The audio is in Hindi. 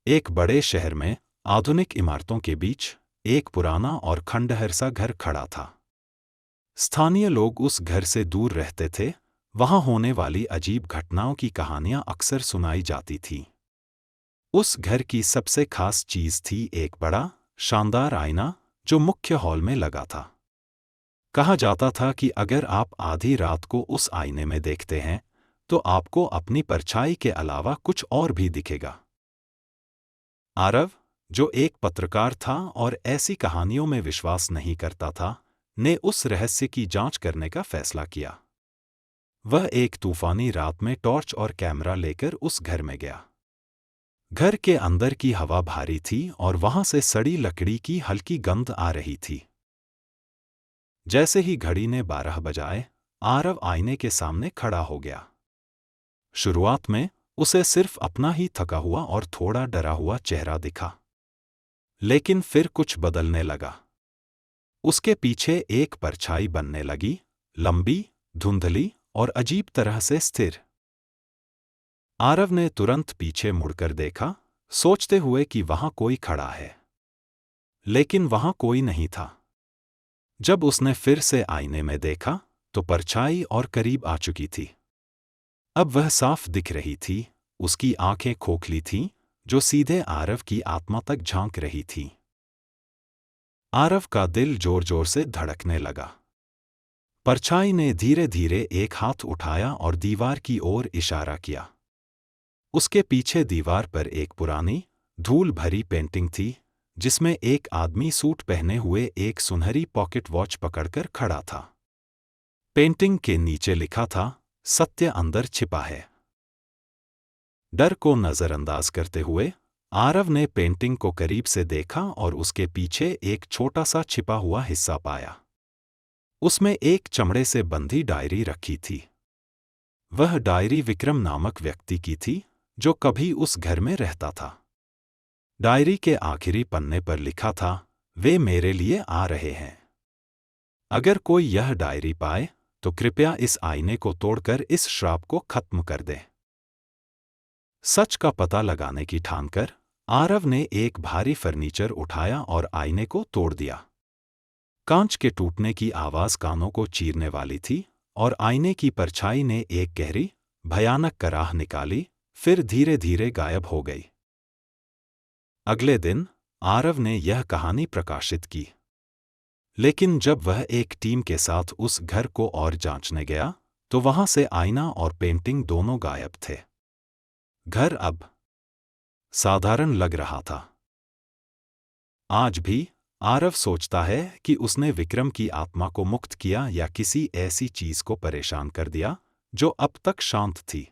एक बड़े शहर में आधुनिक इमारतों के बीच एक पुराना और खंडहर सा घर खड़ा था। स्थानीय लोग उस घर से दूर रहते थे। वहां होने वाली अजीब घटनाओं की कहानियां अक्सर सुनाई जाती थीं। उस घर की सबसे खास चीज थी एक बड़ा, शानदार आईना जो मुख्य हॉल में लगा था। कहा जाता था कि अगर आप आधी रात को उस आईने में देखते हैं तो आपको अपनी परछाई के अलावा कुछ और भी दिखेगा। आरव, जो एक पत्रकार था और ऐसी कहानियों में विश्वास नहीं करता था, ने उस रहस्य की जांच करने का फैसला किया। वह एक तूफानी रात में टॉर्च और कैमरा लेकर उस घर में गया। घर के अंदर की हवा भारी थी और वहां से सड़ी लकड़ी की हल्की गंध आ रही थी। जैसे ही घड़ी ने 12 बजाए, आरव आईने के सामने खड़ा हो गया। शुरुआत में उसे सिर्फ अपना ही थका हुआ और थोड़ा डरा हुआ चेहरा दिखा, लेकिन फिर कुछ बदलने लगा। उसके पीछे एक परछाई बनने लगी, लंबी, धुंधली और अजीब तरह से स्थिर। आरव ने तुरंत पीछे मुड़कर देखा, सोचते हुए कि वहां कोई खड़ा है, लेकिन वहां कोई नहीं था। जब उसने फिर से आईने में देखा तो परछाई और करीब आ चुकी थी। अब वह साफ दिख रही थी। उसकी आंखें खोखली थीं, जो सीधे आरव की आत्मा तक झांक रही थीं। आरव का दिल जोर जोर से धड़कने लगा। परछाई ने धीरे धीरे एक हाथ उठाया और दीवार की ओर इशारा किया। उसके पीछे दीवार पर एक पुरानी, धूल भरी पेंटिंग थी, जिसमें एक आदमी सूट पहने हुए एक सुनहरी पॉकेट वॉच पकड़कर खड़ा था। पेंटिंग के नीचे लिखा था, सत्य अंदर छिपा है। डर को नजरअंदाज करते हुए आरव ने पेंटिंग को करीब से देखा और उसके पीछे एक छोटा सा छिपा हुआ हिस्सा पाया। उसमें एक चमड़े से बंधी डायरी रखी थी। वह डायरी विक्रम नामक व्यक्ति की थी, जो कभी उस घर में रहता था। डायरी के आखिरी पन्ने पर लिखा था, वे मेरे लिए आ रहे हैं। अगर कोई यह डायरी पाए तो कृपया इस आईने को तोड़कर इस श्राप को खत्म कर दे। सच का पता लगाने की ठानकर आरव ने एक भारी फर्नीचर उठाया और आईने को तोड़ दिया। कांच के टूटने की आवाज कानों को चीरने वाली थी और आईने की परछाई ने एक गहरी, भयानक कराह निकाली, फिर धीरे धीरे गायब हो गई। अगले दिन आरव ने यह कहानी प्रकाशित की, लेकिन जब वह एक टीम के साथ उस घर को और जांचने गया तो वहां से आईना और पेंटिंग दोनों गायब थे। घर अब साधारण लग रहा था। आज भी आरव सोचता है कि उसने विक्रम की आत्मा को मुक्त किया या किसी ऐसी चीज को परेशान कर दिया जो अब तक शांत थी।